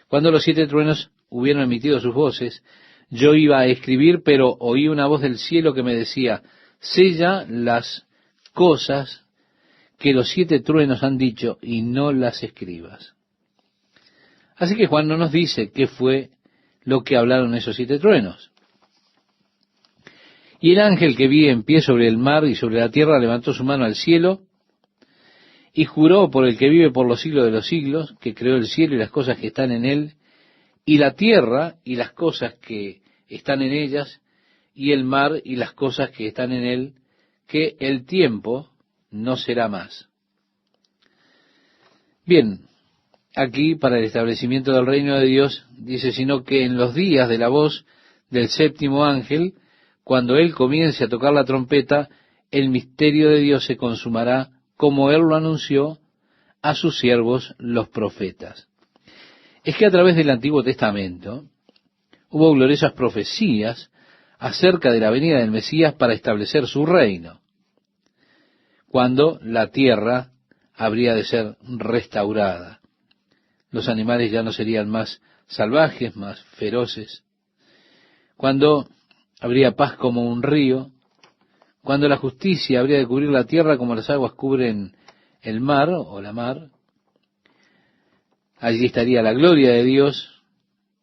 Cuando los 7 truenos hubieron emitido sus voces, yo iba a escribir, pero oí una voz del cielo que me decía: sella las cosas que los 7 truenos han dicho y no las escribas. Así que Juan no nos dice qué fue lo que hablaron esos 7 truenos. Y el ángel que vi en pie sobre el mar y sobre la tierra levantó su mano al cielo y juró por el que vive por los siglos de los siglos, que creó el cielo y las cosas que están en él, y la tierra y las cosas que están en ellas, y el mar y las cosas que están en él, que el tiempo no será más. Bien, aquí para el establecimiento del reino de Dios dice: sino que en los días de la voz del séptimo ángel, cuando él comience a tocar la trompeta, el misterio de Dios se consumará como él lo anunció a sus siervos los profetas. Es que a través del Antiguo Testamento hubo gloriosas profecías acerca de la venida del Mesías para establecer su reino, cuando la tierra habría de ser restaurada. Los animales ya no serían más salvajes, más feroces, cuando habría paz como un río, cuando la justicia habría de cubrir la tierra como las aguas cubren el mar o la mar. Allí estaría la gloria de Dios,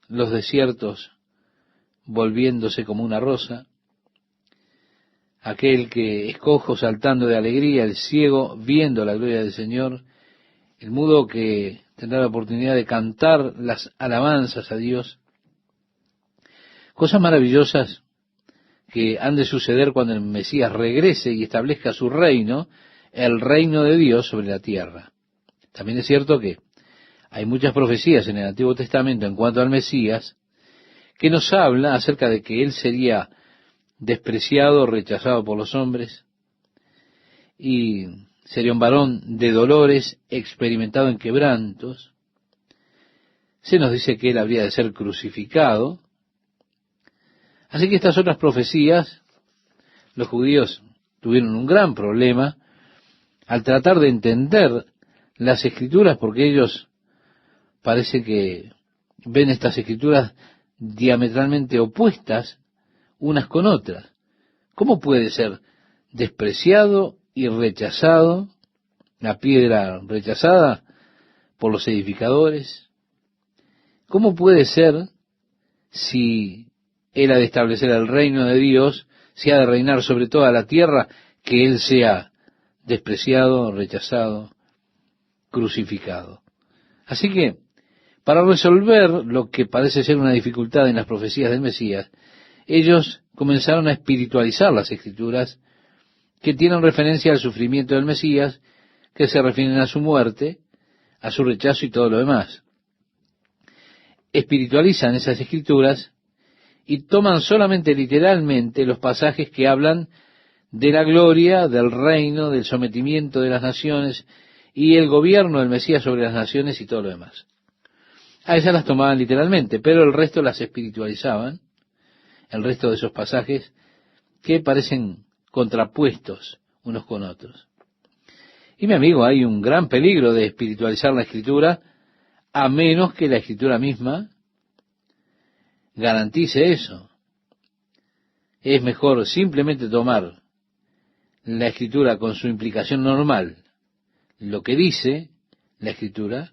los desiertos volviéndose como una rosa, aquel que es cojo saltando de alegría, el ciego viendo la gloria del Señor, el mudo que tendrá la oportunidad de cantar las alabanzas a Dios. Cosas maravillosas que han de suceder cuando el Mesías regrese y establezca su reino, el reino de Dios sobre la tierra. También es cierto que hay muchas profecías en el Antiguo Testamento en cuanto al Mesías que nos habla acerca de que él sería despreciado, rechazado por los hombres, y sería un varón de dolores, experimentado en quebrantos. Se nos dice que él habría de ser crucificado. Así que estas otras profecías, los judíos tuvieron un gran problema al tratar de entender las escrituras, porque ellos parece que ven estas escrituras diametralmente opuestas unas con otras. ¿Cómo puede ser despreciado y rechazado, la piedra rechazada por los edificadores? ¿Cómo puede ser, si él ha de establecer el reino de Dios, si ha de reinar sobre toda la tierra, que él sea despreciado, rechazado, crucificado? Así que, para resolver lo que parece ser una dificultad en las profecías del Mesías, ellos comenzaron a espiritualizar las Escrituras, que tienen referencia al sufrimiento del Mesías, que se refieren a su muerte, a su rechazo y todo lo demás. Espiritualizan esas Escrituras y toman solamente literalmente los pasajes que hablan de la gloria, del reino, del sometimiento de las naciones y el gobierno del Mesías sobre las naciones y todo lo demás. A esas las tomaban literalmente, pero el resto las espiritualizaban, el resto de esos pasajes que parecen contrapuestos unos con otros. Y mi amigo, hay un gran peligro de espiritualizar la Escritura, a menos que la Escritura misma garantice eso. Es mejor simplemente tomar la Escritura con su implicación normal, lo que dice la Escritura.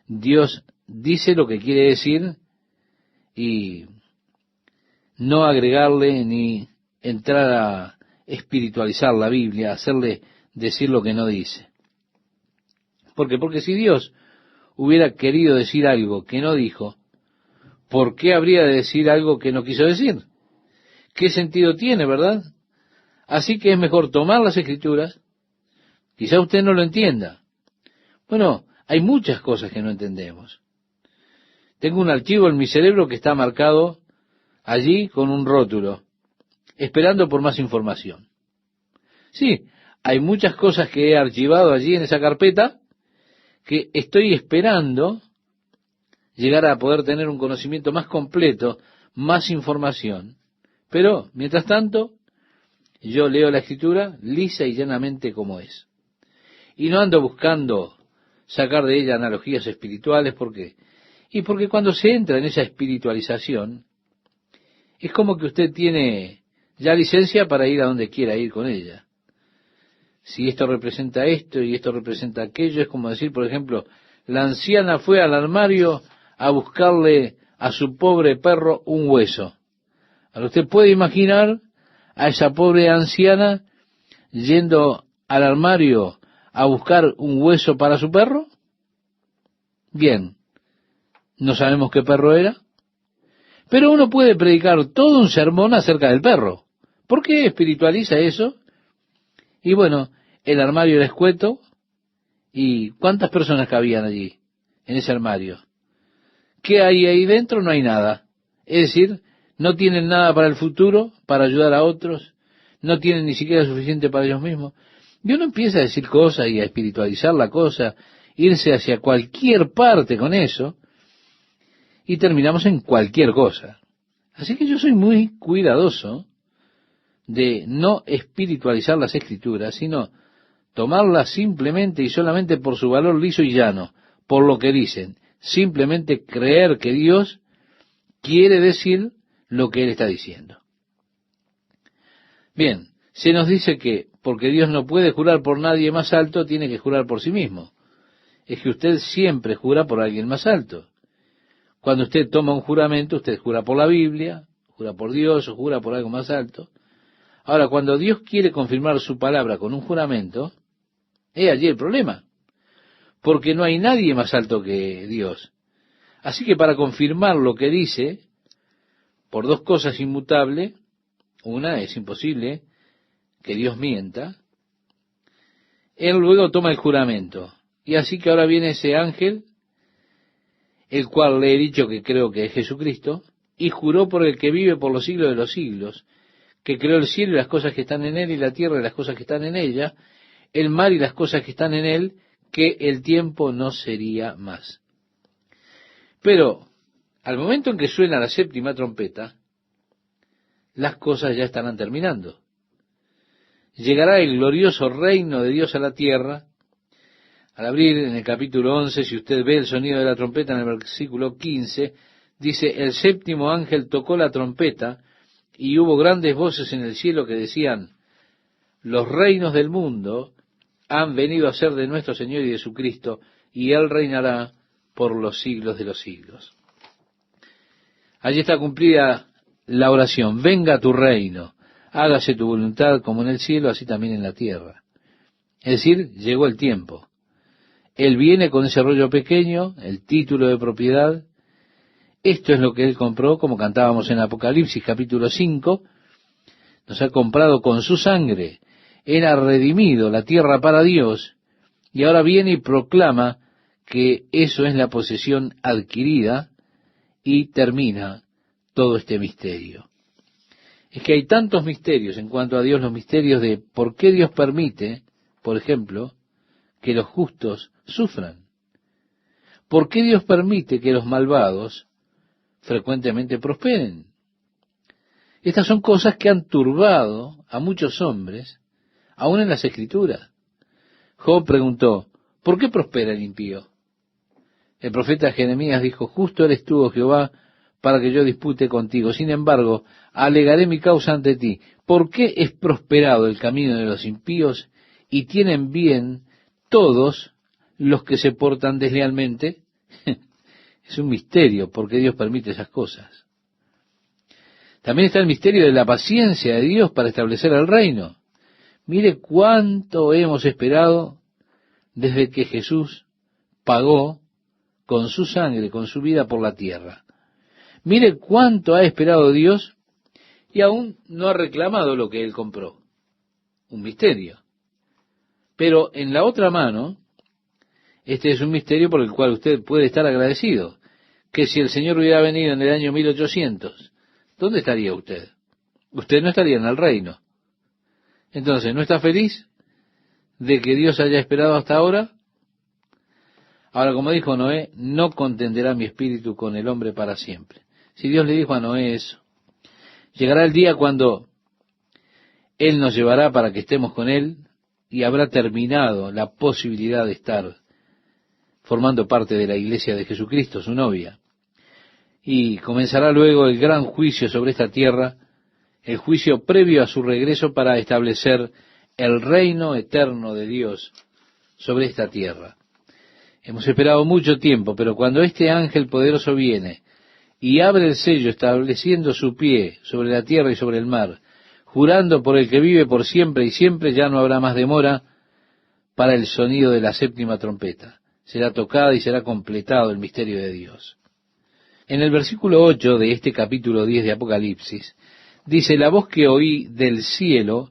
Dios dice lo que quiere decir y no agregarle ni entrar a espiritualizar la Biblia, hacerle decir lo que no dice. ¿Por qué? Porque si Dios hubiera querido decir algo que no dijo, ¿por qué habría de decir algo que no quiso decir? ¿Qué sentido tiene, verdad? Así que es mejor tomar las Escrituras. Quizá usted no lo entienda. Bueno, hay muchas cosas que no entendemos. Tengo un archivo en mi cerebro que está marcado allí con un rótulo, esperando por más información. Sí, hay muchas cosas que he archivado allí en esa carpeta que estoy esperando llegar a poder tener un conocimiento más completo, más información. Pero, mientras tanto, yo leo la Escritura lisa y llanamente como es. Y no ando buscando sacar de ella analogías espirituales. ¿Por qué? Y porque cuando se entra en esa espiritualización, es como que usted tiene ya licencia para ir a donde quiera ir con ella. Si esto representa esto y esto representa aquello, es como decir, por ejemplo, la anciana fue al armario a buscarle a su pobre perro un hueso. Ahora usted puede imaginar a esa pobre anciana yendo al armario a buscar un hueso para su perro. Bien, no sabemos qué perro era, pero uno puede predicar todo un sermón acerca del perro. ¿Por qué espiritualiza eso? Y bueno, el armario era escueto, ¿y cuántas personas cabían allí, en ese armario? ¿Qué hay ahí dentro? No hay nada. Es decir, no tienen nada para el futuro, para ayudar a otros, no tienen ni siquiera suficiente para ellos mismos. Y uno empieza a decir cosas y a espiritualizar la cosa, irse hacia cualquier parte con eso, y terminamos en cualquier cosa. Así que yo soy muy cuidadoso de no espiritualizar las Escrituras, sino tomarlas simplemente y solamente por su valor liso y llano, por lo que dicen, simplemente creer que Dios quiere decir lo que Él está diciendo. Bien, se nos dice que porque Dios no puede jurar por nadie más alto, tiene que jurar por sí mismo. Es que usted siempre jura por alguien más alto. Cuando usted toma un juramento, usted jura por la Biblia, jura por Dios o jura por algo más alto. Ahora, cuando Dios quiere confirmar su palabra con un juramento, es allí el problema, porque no hay nadie más alto que Dios. Así que para confirmar lo que dice, por dos cosas inmutables, una, es imposible que Dios mienta, Él luego toma el juramento. Y así que ahora viene ese ángel, el cual le he dicho que creo que es Jesucristo, y juró por el que vive por los siglos de los siglos, que creó el cielo y las cosas que están en él, y la tierra y las cosas que están en ella, el mar y las cosas que están en él, que el tiempo no sería más. Pero, al momento en que suena la séptima trompeta, las cosas ya estarán terminando. Llegará el glorioso reino de Dios a la tierra. Al abrir en el capítulo 11, si usted ve el sonido de la trompeta en el versículo 15, dice, el séptimo ángel tocó la trompeta, y hubo grandes voces en el cielo que decían, los reinos del mundo han venido a ser de nuestro Señor y de su Cristo, y Él reinará por los siglos de los siglos. Allí está cumplida la oración, venga tu reino, hágase tu voluntad como en el cielo, así también en la tierra. Es decir, llegó el tiempo. Él viene con ese rollo pequeño, el título de propiedad. Esto es lo que Él compró, como cantábamos en Apocalipsis capítulo 5. Nos ha comprado con su sangre. Él ha redimido la tierra para Dios. Y ahora viene y proclama que eso es la posesión adquirida y termina todo este misterio. Es que hay tantos misterios en cuanto a Dios, los misterios de por qué Dios permite, por ejemplo, que los justos sufran. ¿Por qué Dios permite que los malvados frecuentemente prosperen? Estas son cosas que han turbado a muchos hombres, aún en las Escrituras. Job preguntó, ¿por qué prospera el impío? El profeta Jeremías dijo, justo eres tú, oh Jehová, para que yo dispute contigo. Sin embargo, alegaré mi causa ante ti. ¿Por qué es prosperado el camino de los impíos y tienen bien todos los que se portan deslealmente? Es un misterio por qué Dios permite esas cosas. También está el misterio de la paciencia de Dios para establecer el reino. Mire cuánto hemos esperado desde que Jesús pagó con su sangre, con su vida por la tierra. Mire cuánto ha esperado Dios y aún no ha reclamado lo que Él compró. Un misterio. Pero en la otra mano, este es un misterio por el cual usted puede estar agradecido. Que si el Señor hubiera venido en el año 1800, ¿dónde estaría usted? Usted no estaría en el reino. Entonces, ¿no está feliz de que Dios haya esperado hasta ahora? Ahora, como dijo Noé, no contenderá mi espíritu con el hombre para siempre. Si Dios le dijo a Noé eso, llegará el día cuando Él nos llevará para que estemos con Él y habrá terminado la posibilidad de estar formando parte de la iglesia de Jesucristo, su novia. Y comenzará luego el gran juicio sobre esta tierra, el juicio previo a su regreso para establecer el reino eterno de Dios sobre esta tierra. Hemos esperado mucho tiempo, pero cuando este ángel poderoso viene y abre el sello estableciendo su pie sobre la tierra y sobre el mar, jurando por el que vive por siempre y siempre, ya no habrá más demora para el sonido de la séptima trompeta. Será tocada y será completado el misterio de Dios. En el versículo 8 de este capítulo 10 de Apocalipsis, dice, la voz que oí del cielo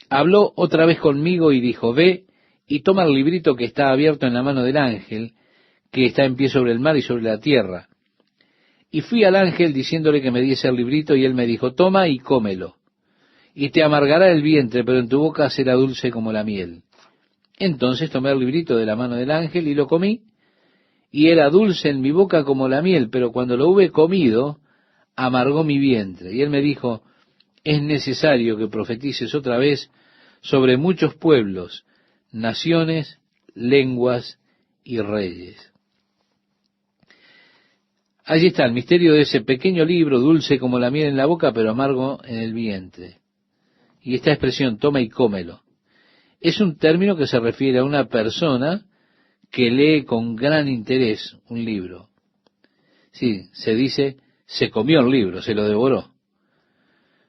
habló otra vez conmigo y dijo, ve y toma el librito que está abierto en la mano del ángel, que está en pie sobre el mar y sobre la tierra. Y fui al ángel diciéndole que me diese el librito, y él me dijo, toma y cómelo, y te amargará el vientre, pero en tu boca será dulce como la miel. Entonces tomé el librito de la mano del ángel y lo comí, y era dulce en mi boca como la miel, pero cuando lo hube comido, amargó mi vientre. Y él me dijo, es necesario que profetices otra vez sobre muchos pueblos, naciones, lenguas y reyes. Allí está el misterio de ese pequeño libro, dulce como la miel en la boca, pero amargo en el vientre. Y esta expresión, toma y cómelo, es un término que se refiere a una persona que lee con gran interés un libro. Sí, se dice, se comió el libro, se lo devoró.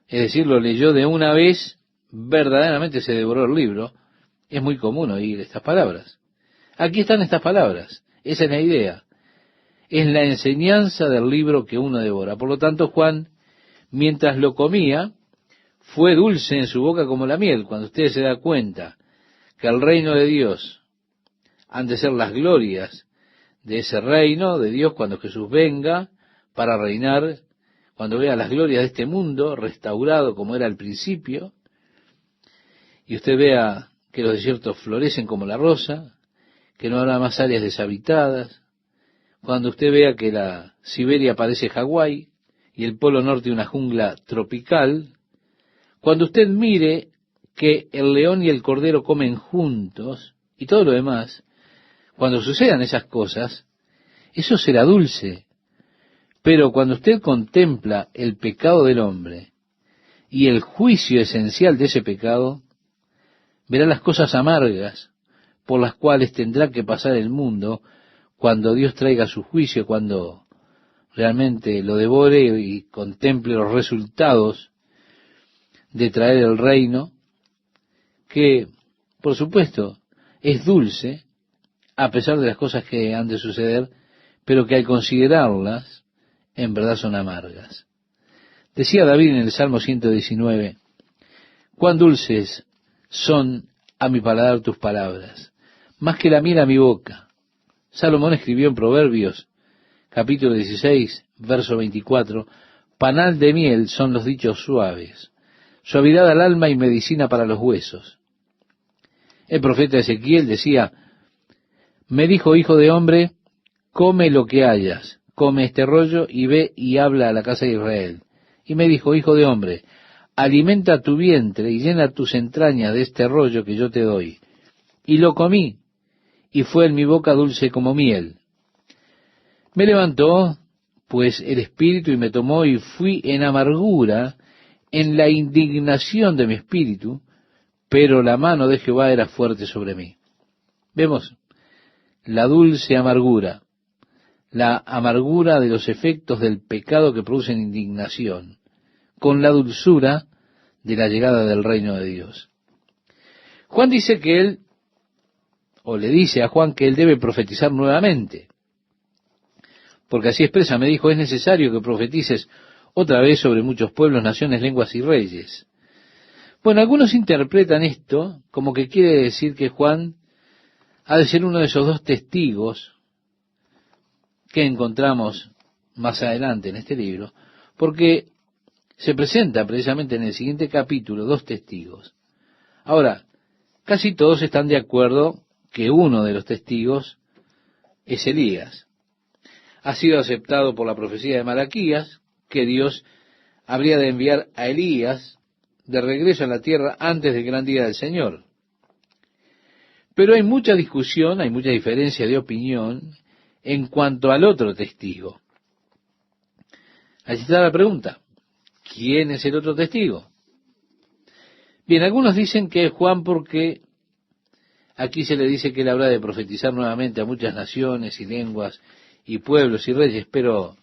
Es decir, lo leyó de una vez, verdaderamente se devoró el libro. Es muy común oír estas palabras. Aquí están estas palabras, esa es la idea. Es la enseñanza del libro que uno devora. Por lo tanto, Juan, mientras lo comía, fue dulce en su boca como la miel. Cuando usted se da cuenta que el reino de Dios han de ser las glorias de ese reino de Dios cuando Jesús venga para reinar, cuando vea las glorias de este mundo restaurado como era al principio, y usted vea que los desiertos florecen como la rosa, que no habrá más áreas deshabitadas, cuando usted vea que la Siberia parece Hawái y el Polo Norte una jungla tropical, cuando usted mire que el león y el cordero comen juntos y todo lo demás, cuando sucedan esas cosas, eso será dulce. Pero cuando usted contempla el pecado del hombre y el juicio esencial de ese pecado, verá las cosas amargas por las cuales tendrá que pasar el mundo cuando Dios traiga su juicio, cuando realmente lo devore y contemple los resultados de traer el reino, que, por supuesto, es dulce, a pesar de las cosas que han de suceder, pero que al considerarlas, en verdad son amargas. Decía David en el Salmo 119, cuán dulces son a mi paladar tus palabras, más que la miel a mi boca. Salomón escribió en Proverbios, capítulo 16, verso 24, panal de miel son los dichos suaves, suavidad al alma y medicina para los huesos. El profeta Ezequiel decía, me dijo, hijo de hombre, come lo que hayas, come este rollo y ve y habla a la casa de Israel. Y me dijo, hijo de hombre, alimenta tu vientre y llena tus entrañas de este rollo que yo te doy. Y lo comí, y fue en mi boca dulce como miel. Me levantó, pues, el espíritu y me tomó, y fui en amargura, en la indignación de mi espíritu, pero la mano de Jehová era fuerte sobre mí. Vemos la dulce amargura, la amargura de los efectos del pecado que producen indignación, con la dulzura de la llegada del reino de Dios. Juan dice que él, o le dice a Juan que él debe profetizar nuevamente, porque así expresa, me dijo, es necesario que profetices otra vez sobre muchos pueblos, naciones, lenguas y reyes. Bueno, algunos interpretan esto como que quiere decir que Juan ha de ser uno de esos dos testigos que encontramos más adelante en este libro, porque se presenta precisamente en el siguiente capítulo dos testigos. Ahora, casi todos están de acuerdo que uno de los testigos es Elías. Ha sido aceptado por la profecía de Malaquías que Dios habría de enviar a Elías de regreso a la tierra antes del gran día del Señor. Pero hay mucha discusión, hay mucha diferencia de opinión en cuanto al otro testigo. Allí está la pregunta, ¿quién es el otro testigo? Bien, algunos dicen que es Juan porque aquí se le dice que él habrá de profetizar nuevamente a muchas naciones y lenguas y pueblos y reyes, pero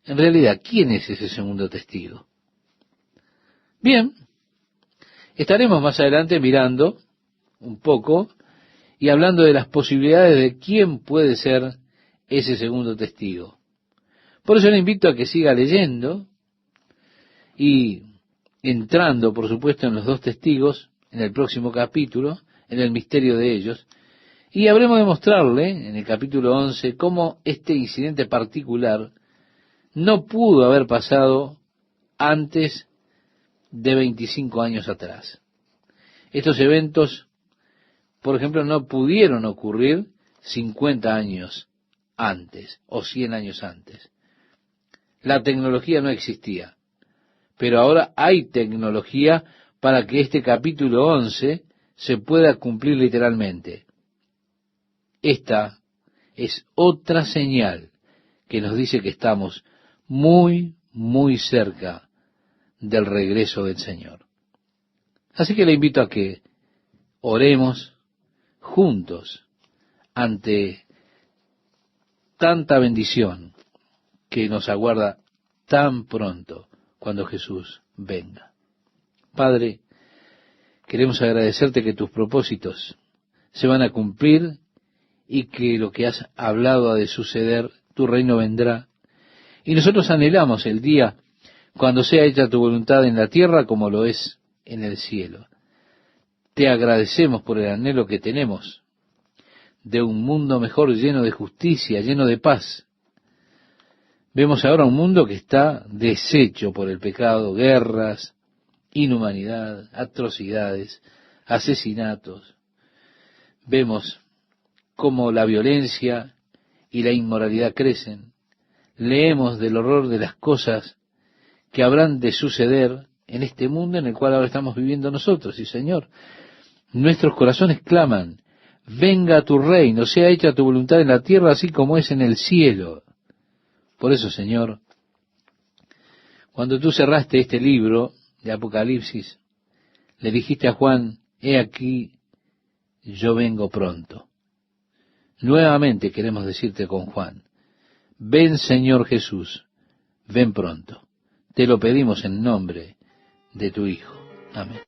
en realidad, ¿quién es ese segundo testigo? Bien, estaremos más adelante mirando un poco y hablando de las posibilidades de quién puede ser ese segundo testigo. Por eso le invito a que siga leyendo y entrando, por supuesto, en los dos testigos, en el próximo capítulo, en el misterio de ellos, y habremos de mostrarle, en el capítulo 11, cómo este incidente particular no pudo haber pasado antes de 25 años atrás. Estos eventos, por ejemplo, no pudieron ocurrir 50 años antes o 100 años antes. La tecnología no existía, pero ahora hay tecnología para que este capítulo 11 se pueda cumplir literalmente. Esta es otra señal que nos dice que estamos muy, muy cerca del regreso del Señor. Así que le invito a que oremos juntos ante tanta bendición que nos aguarda tan pronto cuando Jesús venga. Padre, queremos agradecerte que tus propósitos se van a cumplir y que lo que has hablado ha de suceder, tu reino vendrá. Y nosotros anhelamos el día cuando sea hecha tu voluntad en la tierra como lo es en el cielo. Te agradecemos por el anhelo que tenemos de un mundo mejor, lleno de justicia, lleno de paz. Vemos ahora un mundo que está deshecho por el pecado, guerras, inhumanidad, atrocidades, asesinatos. Vemos cómo la violencia y la inmoralidad crecen. Leemos del horror de las cosas que habrán de suceder en este mundo en el cual ahora estamos viviendo nosotros. Y Señor, nuestros corazones claman, venga a tu reino, sea hecha tu voluntad en la tierra así como es en el cielo. Por eso, Señor, cuando tú cerraste este libro de Apocalipsis, le dijiste a Juan, he aquí, yo vengo pronto. Nuevamente queremos decirte con Juan, ven Señor Jesús, ven pronto. Te lo pedimos en nombre de tu Hijo. Amén.